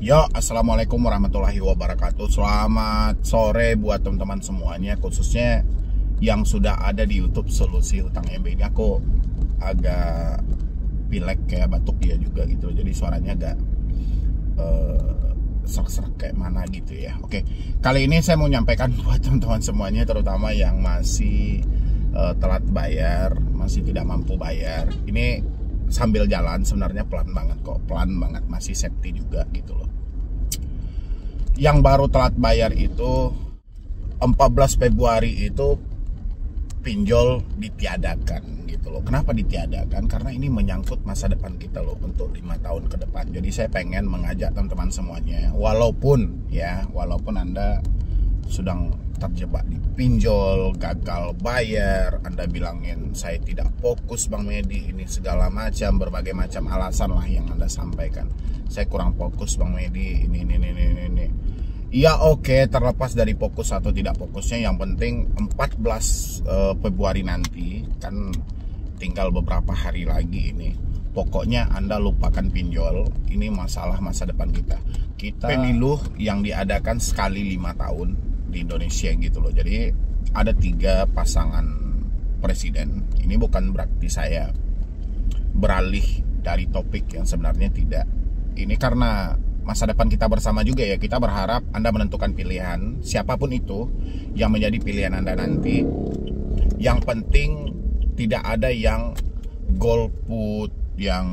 Yo, assalamualaikum warahmatullahi wabarakatuh. Selamat sore buat teman-teman semuanya, khususnya yang sudah ada di YouTube Solusi Hutang MB ini. Aku agak pilek kayak batuk dia juga gitu, jadi suaranya agak serak-serak kayak mana gitu ya. Oke, kali ini saya mau nyampaikan buat teman-teman semuanya, terutama yang masih telat bayar, masih tidak mampu bayar. Ini sambil jalan sebenarnya pelan banget kok, pelan banget, masih safety juga gitu loh. Yang baru telat bayar itu 14 Februari itu pinjol ditiadakan gitu loh. Kenapa ditiadakan? Karena ini menyangkut masa depan kita loh untuk 5 tahun ke depan. Jadi saya pengen mengajak teman-teman semuanya, walaupun Anda sedang terjebak di pinjol, gagal bayar, Anda bilangin saya tidak fokus Bang Medi, ini segala macam, berbagai macam alasan lah yang Anda sampaikan. Saya kurang fokus Bang Medi, ini. Ya oke, terlepas dari fokus atau tidak fokusnya, yang penting 14 Februari nanti, kan tinggal beberapa hari lagi ini. Pokoknya Anda lupakan pinjol, ini masalah masa depan kita. Pemilu yang diadakan sekali 5 tahun di Indonesia gitu loh. Jadi ada 3 pasangan presiden. Ini bukan berarti saya beralih dari topik yang sebenarnya tidak. Ini karena masa depan kita bersama juga ya. Kita berharap Anda menentukan pilihan, siapapun itu yang menjadi pilihan Anda nanti. Yang penting tidak ada yang golput, yang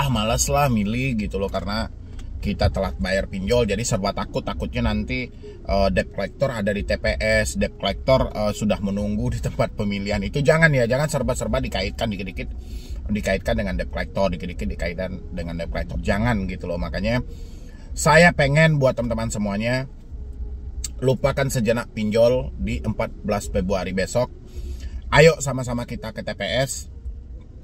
malas lah milih gitu loh, karena kita telat bayar pinjol, jadi serba takutnya nanti debt collector ada di TPS, debt collector sudah menunggu di tempat pemilihan. Itu jangan ya, jangan serba-serba dikaitkan, dikit-dikit dikaitkan dengan debt collector, dikit-dikit dikaitkan dengan debt collector, jangan gitu loh. Makanya saya pengen buat teman-teman semuanya, lupakan sejenak pinjol di 14 Februari besok. Ayo sama-sama kita ke TPS,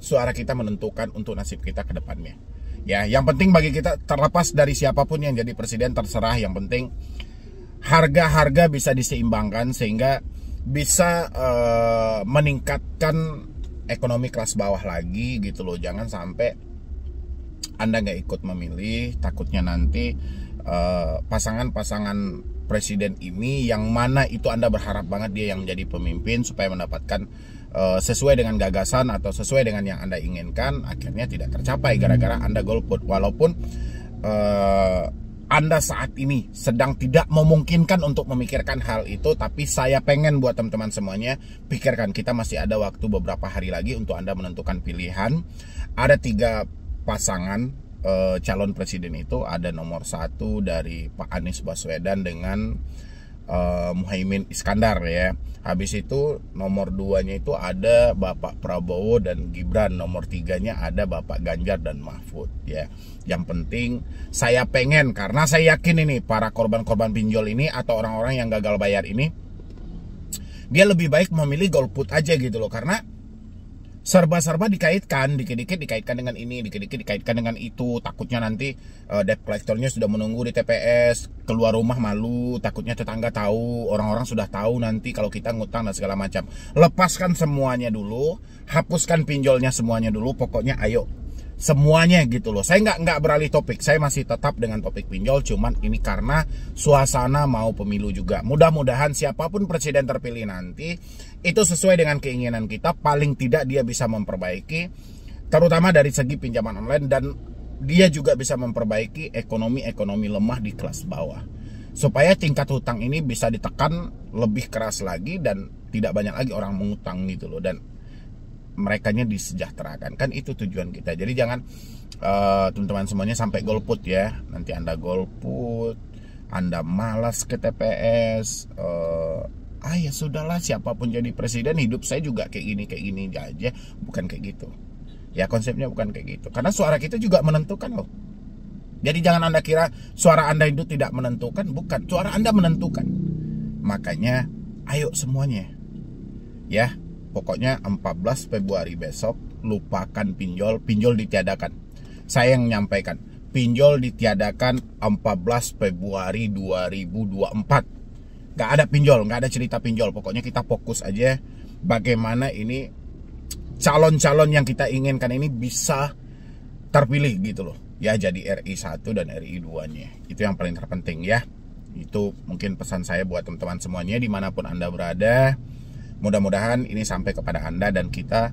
suara kita menentukan untuk nasib kita ke depannya. Ya, yang penting bagi kita, terlepas dari siapapun yang jadi presiden terserah, yang penting harga-harga bisa diseimbangkan sehingga bisa meningkatkan ekonomi kelas bawah lagi gitu loh. Jangan sampai Anda nggak ikut memilih, takutnya nanti pasangan-pasangan presiden ini yang mana itu Anda berharap banget dia yang menjadi pemimpin supaya mendapatkan sesuai dengan gagasan atau sesuai dengan yang Anda inginkan, akhirnya tidak tercapai gara-gara Anda golput. Walaupun Anda saat ini sedang tidak memungkinkan untuk memikirkan hal itu, tapi saya pengen buat teman-teman semuanya pikirkan, kita masih ada waktu beberapa hari lagi untuk Anda menentukan pilihan. Ada 3 pasangan calon presiden itu, ada nomor 1 dari Pak Anies Baswedan dengan Muhaimin Iskandar ya. Habis itu nomor 2-nya itu ada Bapak Prabowo dan Gibran. Nomor 3-nya ada Bapak Ganjar dan Mahfud ya. Yang penting saya pengen, karena saya yakin ini para korban-korban pinjol ini atau orang-orang yang gagal bayar ini, dia lebih baik memilih golput aja gitu loh. Karena serba-serba dikaitkan, dikit-dikit dikaitkan dengan ini, dikit-dikit dikaitkan dengan itu. Takutnya nanti debt collectornya sudah menunggu di TPS, keluar rumah malu, takutnya tetangga tahu, orang-orang sudah tahu nanti kalau kita ngutang dan segala macam. Lepaskan semuanya dulu, hapuskan pinjolnya semuanya dulu, pokoknya ayo semuanya gitu loh. Saya nggak beralih topik, saya masih tetap dengan topik pinjol, cuman ini karena suasana mau pemilu juga. Mudah-mudahan siapapun presiden terpilih nanti itu sesuai dengan keinginan kita, paling tidak dia bisa memperbaiki terutama dari segi pinjaman online, dan dia juga bisa memperbaiki ekonomi lemah di kelas bawah, supaya tingkat hutang ini bisa ditekan lebih keras lagi dan tidak banyak lagi orang mengutang gitu loh, dan merekanya disejahterakan. Kan itu tujuan kita. Jadi jangan teman-teman semuanya sampai golput ya. Nanti Anda golput, Anda malas ke TPS, ya sudahlah, siapapun jadi presiden, hidup saya juga kayak gini aja. Bukan kayak gitu ya, konsepnya bukan kayak gitu. Karena suara kita juga menentukan loh. Jadi jangan Anda kira suara Anda itu tidak menentukan. Bukan, suara Anda menentukan. Makanya ayo semuanya ya. Pokoknya 14 Februari besok lupakan pinjol ditiadakan. Saya yang menyampaikan, pinjol ditiadakan 14 Februari 2024. Gak ada pinjol, gak ada cerita pinjol. Pokoknya kita fokus aja bagaimana ini calon-calon yang kita inginkan ini bisa terpilih gitu loh. ya jadi RI 1 dan RI 2-nya. Itu yang paling terpenting ya. Itu mungkin pesan saya buat teman-teman semuanya dimanapun Anda berada. Mudah-mudahan ini sampai kepada Anda dan kita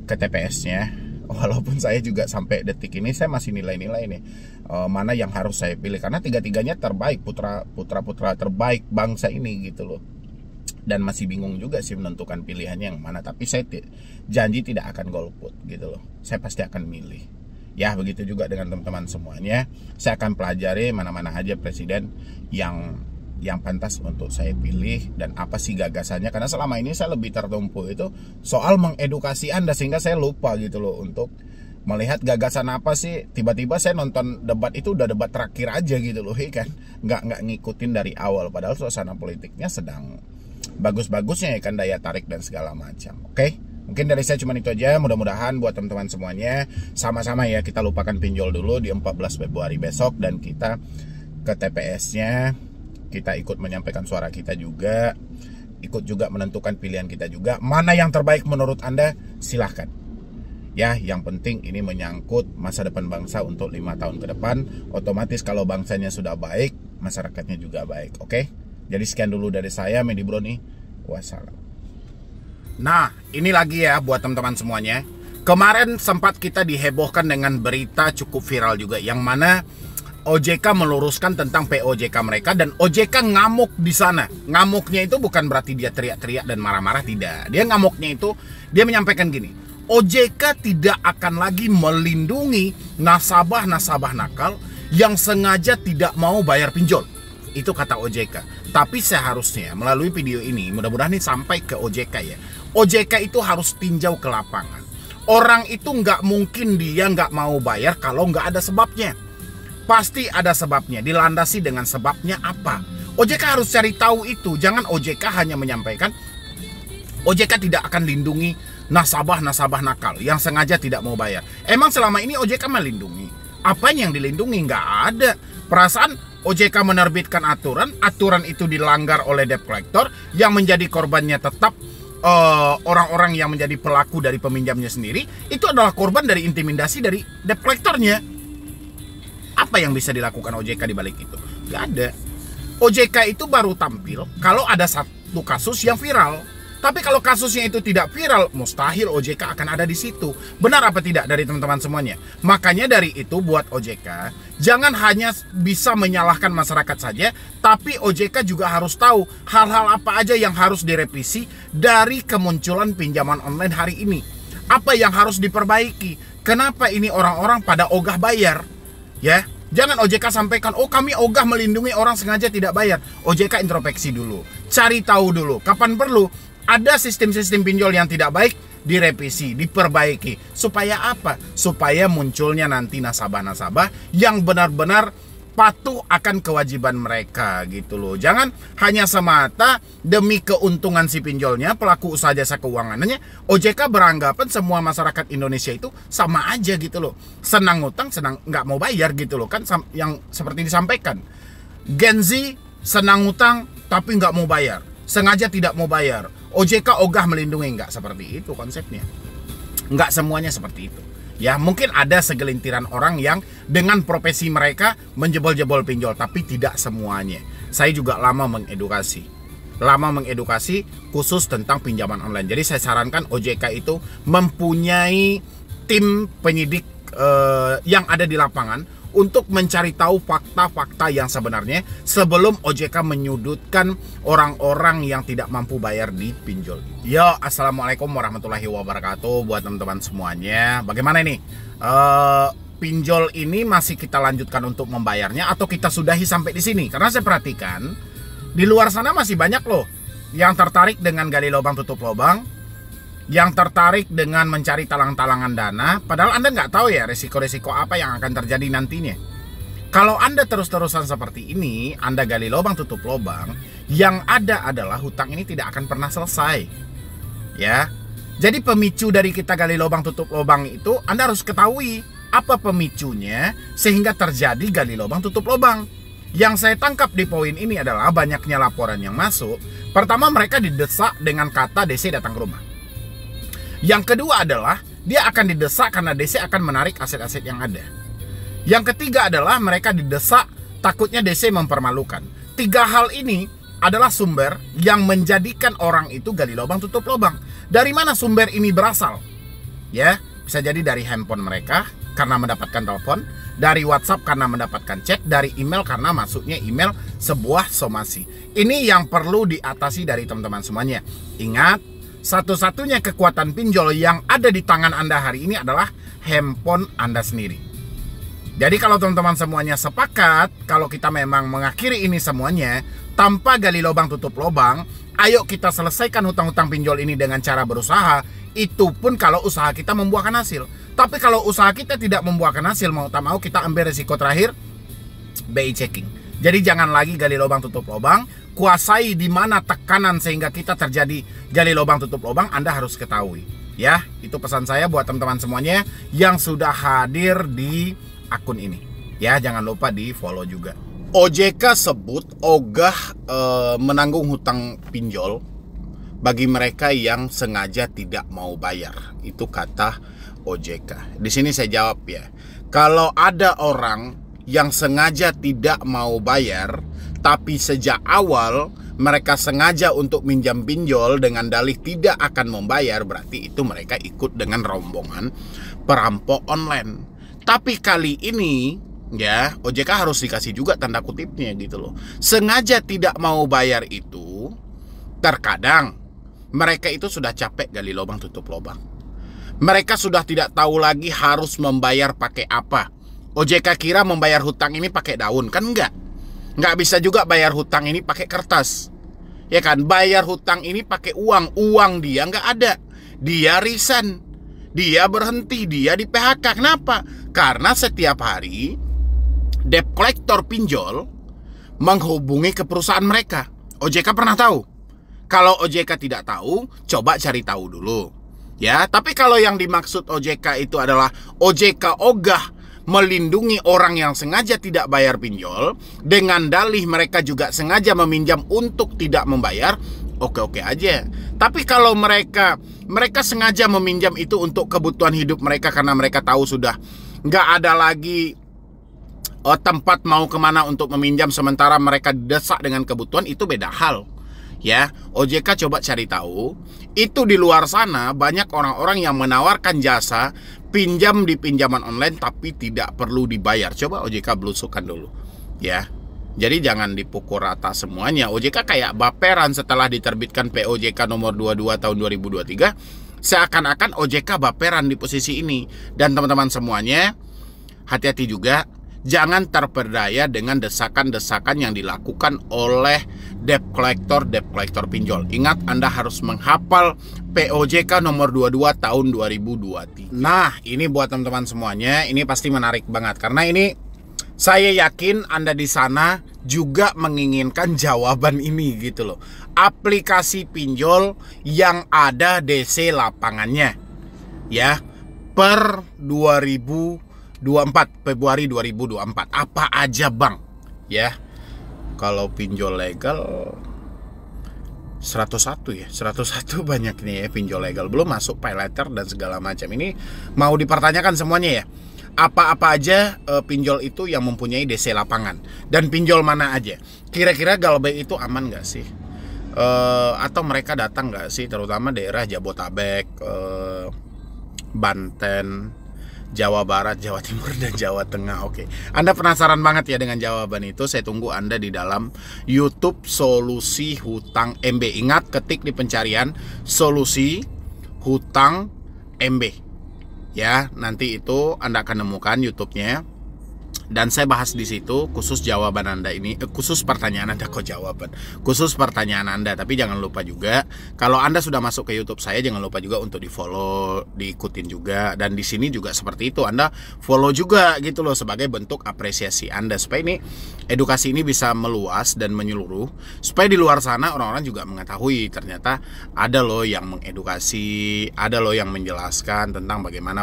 ke TPS-nya. Walaupun saya juga sampai detik ini saya masih nilai-nilai nih mana yang harus saya pilih, karena tiga-tiganya terbaik, putra-putra terbaik bangsa ini gitu loh. Dan masih bingung juga sih menentukan pilihannya yang mana. Tapi saya janji tidak akan golput gitu loh. Saya pasti akan milih. Ya begitu juga dengan teman-teman semuanya. Saya akan pelajari mana-mana aja presiden yang pantas untuk saya pilih dan apa sih gagasannya. Karena selama ini saya lebih tertumpu itu soal mengedukasi Anda, sehingga saya lupa gitu loh untuk melihat gagasan apa sih. Tiba-tiba saya nonton debat itu udah debat terakhir aja gitu loh kan. Nggak ngikutin dari awal, padahal suasana politiknya sedang bagus-bagusnya ya kan, daya tarik dan segala macam. Oke, mungkin dari saya cuma itu aja. Mudah-mudahan buat teman-teman semuanya sama-sama ya kita lupakan pinjol dulu di 14 Februari besok, dan kita ke TPS-nya, kita ikut menyampaikan suara kita juga, ikut juga menentukan pilihan kita juga. Mana yang terbaik menurut Anda, silahkan ya. Yang penting ini menyangkut masa depan bangsa untuk 5 tahun ke depan. Otomatis kalau bangsanya sudah baik, masyarakatnya juga baik. Oke, jadi sekian dulu dari saya, Medi Bro nih. Wassalam. Nah, ini lagi ya buat teman-teman semuanya. Kemarin sempat kita dihebohkan dengan berita cukup viral juga, yang mana OJK meluruskan tentang POJK mereka, dan OJK ngamuk di sana. Ngamuknya itu bukan berarti dia teriak-teriak dan marah-marah, tidak. Dia ngamuknya itu, dia menyampaikan gini, OJK tidak akan lagi melindungi nasabah-nasabah nakal yang sengaja tidak mau bayar pinjol. Itu kata OJK. Tapi seharusnya melalui video ini, mudah-mudahan ini sampai ke OJK ya. OJK itu harus tinjau ke lapangan. Orang itu nggak mungkin dia nggak mau bayar kalau nggak ada sebabnya. Pasti ada sebabnya, dilandasi dengan sebabnya apa. OJK harus cari tahu itu. Jangan OJK hanya menyampaikan OJK tidak akan lindungi nasabah-nasabah nakal yang sengaja tidak mau bayar. Emang selama ini OJK melindungi? Apa yang dilindungi? Nggak ada. Perasaan OJK menerbitkan aturan itu dilanggar oleh debt collector, yang menjadi korbannya tetap orang-orang yang menjadi pelaku dari peminjamnya sendiri. Itu adalah korban dari intimidasi dari debt collectornya. Apa yang bisa dilakukan OJK di balik itu? Nggak ada. OJK itu baru tampil kalau ada satu kasus yang viral. Tapi kalau kasusnya itu tidak viral, mustahil OJK akan ada di situ. Benar apa tidak dari teman-teman semuanya? Makanya dari itu buat OJK, jangan hanya bisa menyalahkan masyarakat saja, tapi OJK juga harus tahu hal-hal apa aja yang harus direvisi dari kemunculan pinjaman online hari ini. Apa yang harus diperbaiki? Kenapa ini orang-orang pada ogah bayar? Ya, jangan OJK sampaikan, oh kami ogah melindungi orang sengaja tidak bayar. OJK introspeksi dulu, cari tahu dulu, kapan perlu ada sistem-sistem pinjol yang tidak baik, direvisi, diperbaiki. Supaya apa? Supaya munculnya nanti nasabah-nasabah yang benar-benar patuh akan kewajiban mereka gitu loh. Jangan hanya semata demi keuntungan si pinjolnya, pelaku usaha jasa keuangannya, OJK beranggapan semua masyarakat Indonesia itu sama aja gitu loh. Senang ngutang, senang nggak mau bayar gitu loh. Kan yang seperti disampaikan, Gen Z senang ngutang tapi nggak mau bayar, sengaja tidak mau bayar. OJK ogah melindungi, nggak seperti itu konsepnya. Nggak semuanya seperti itu. Ya mungkin ada segelintiran orang yang dengan profesi mereka menjebol-jebol pinjol, tapi tidak semuanya. Saya juga lama mengedukasi khusus tentang pinjaman online. Jadi saya sarankan OJK itu mempunyai tim penyidik yang ada di lapangan untuk mencari tahu fakta-fakta yang sebenarnya sebelum OJK menyudutkan orang-orang yang tidak mampu bayar di pinjol. Yo, assalamualaikum warahmatullahi wabarakatuh buat teman-teman semuanya. Bagaimana nih? Pinjol ini masih kita lanjutkan untuk membayarnya atau kita sudahi sampai di sini? Karena saya perhatikan di luar sana masih banyak loh yang tertarik dengan gali lubang tutup lubang, yang tertarik dengan mencari talang-talangan dana, padahal Anda nggak tahu ya resiko-resiko apa yang akan terjadi nantinya. Kalau Anda terus-terusan seperti ini, Anda gali lubang tutup lubang, yang ada adalah hutang ini tidak akan pernah selesai. Ya, jadi pemicu dari kita gali lubang tutup lubang itu Anda harus ketahui apa pemicunya sehingga terjadi gali lubang tutup lubang. Yang saya tangkap di poin ini adalah banyaknya laporan yang masuk. Pertama, mereka didesak dengan kata DC datang ke rumah. Yang kedua adalah dia akan didesak karena DC akan menarik aset-aset yang ada. Yang ketiga adalah mereka didesak, takutnya DC mempermalukan. 3 hal ini adalah sumber yang menjadikan orang itu gali lubang tutup lubang. Dari mana sumber ini berasal? Ya, bisa jadi dari handphone mereka karena mendapatkan telepon, dari WhatsApp karena mendapatkan chat, dari email karena masuknya email sebuah somasi. Ini yang perlu diatasi dari teman-teman semuanya. Ingat, satu-satunya kekuatan pinjol yang ada di tangan Anda hari ini adalah handphone Anda sendiri. Jadi kalau teman-teman semuanya sepakat, kalau kita memang mengakhiri ini semuanya tanpa gali lubang tutup lubang, ayo kita selesaikan hutang-hutang pinjol ini dengan cara berusaha. Itu pun kalau usaha kita membuahkan hasil. Tapi kalau usaha kita tidak membuahkan hasil, mau tak mau kita ambil resiko terakhir, BI checking. Jadi jangan lagi gali lubang tutup lubang, kuasai di mana tekanan sehingga kita terjadi gali lubang tutup lubang, Anda harus ketahui. Ya, itu pesan saya buat teman-teman semuanya yang sudah hadir di akun ini. Ya, jangan lupa di follow juga. OJK sebut ogah menanggung hutang pinjol bagi mereka yang sengaja tidak mau bayar. Itu kata OJK. Di sini saya jawab ya. Kalau ada orang yang sengaja tidak mau bayar, tapi sejak awal mereka sengaja untuk minjam pinjol dengan dalih tidak akan membayar, berarti itu mereka ikut dengan rombongan perampok online. Tapi kali ini ya OJK harus dikasih juga tanda kutipnya gitu loh. Sengaja tidak mau bayar itu terkadang mereka itu sudah capek gali lubang tutup lubang. Mereka sudah tidak tahu lagi harus membayar pakai apa. OJK kira membayar hutang ini pakai daun, kan enggak. Enggak bisa juga bayar hutang ini pakai kertas. Ya kan, bayar hutang ini pakai uang. Uang dia enggak ada. Dia resign. Dia berhenti, dia di PHK. Kenapa? Karena setiap hari debt collector pinjol menghubungi ke perusahaan mereka. OJK pernah tahu? Kalau OJK tidak tahu, coba cari tahu dulu. Ya, tapi kalau yang dimaksud OJK itu adalah OJK ogah melindungi orang yang sengaja tidak bayar pinjol dengan dalih mereka juga sengaja meminjam untuk tidak membayar, oke-oke aja. Tapi kalau mereka sengaja meminjam itu untuk kebutuhan hidup mereka karena mereka tahu sudah nggak ada lagi tempat mau kemana untuk meminjam sementara mereka didesak dengan kebutuhan, itu beda hal. Ya, OJK coba cari tahu, itu di luar sana banyak orang-orang yang menawarkan jasa pinjam di pinjaman online tapi tidak perlu dibayar. Coba OJK belusukan dulu. Ya. Jadi jangan dipukul rata semuanya. OJK kayak baperan setelah diterbitkan POJK nomor 22 tahun 2023. Seakan-akan OJK baperan di posisi ini. Dan teman-teman semuanya, hati-hati juga. Jangan terperdaya dengan desakan-desakan yang dilakukan oleh debt collector pinjol. Ingat, Anda harus menghafal POJK nomor 22 tahun 2023. Nah, ini buat teman-teman semuanya, ini pasti menarik banget. Karena ini saya yakin Anda di sana juga menginginkan jawaban ini gitu loh. Aplikasi pinjol yang ada DC lapangannya. Ya, per Februari 2024. Apa aja bang? Ya, kalau pinjol legal 101 ya, 101 banyak nih ya pinjol legal. Belum masuk pay letter dan segala macam. Ini mau dipertanyakan semuanya ya. Apa-apa aja pinjol itu yang mempunyai DC lapangan. Dan pinjol mana aja. Kira-kira Galbay itu aman nggak sih? Atau mereka datang nggak sih? Terutama daerah Jabotabek, Banten, Jawa Barat, Jawa Timur, dan Jawa Tengah. Oke, Anda penasaran banget ya dengan jawaban itu? Saya tunggu Anda di dalam YouTube Solusi Hutang MB. Ingat, ketik di pencarian Solusi Hutang MB. Ya, nanti itu Anda akan nemukan YouTube-nya. Dan saya bahas di situ khusus jawaban Anda ini, khusus pertanyaan Anda, kok jawaban, khusus pertanyaan Anda. Tapi jangan lupa juga, kalau Anda sudah masuk ke YouTube saya, jangan lupa juga untuk di-follow, diikutin juga. Dan di sini juga seperti itu, Anda follow juga gitu loh, sebagai bentuk apresiasi Anda, supaya ini edukasi ini bisa meluas dan menyeluruh, supaya di luar sana orang-orang juga mengetahui ternyata ada loh yang mengedukasi, ada loh yang menjelaskan tentang bagaimana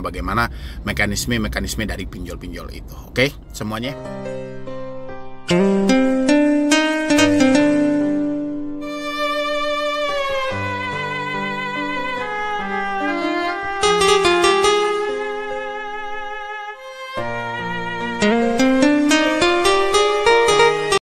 mekanisme dari pinjol-pinjol itu. Oke, semuanya.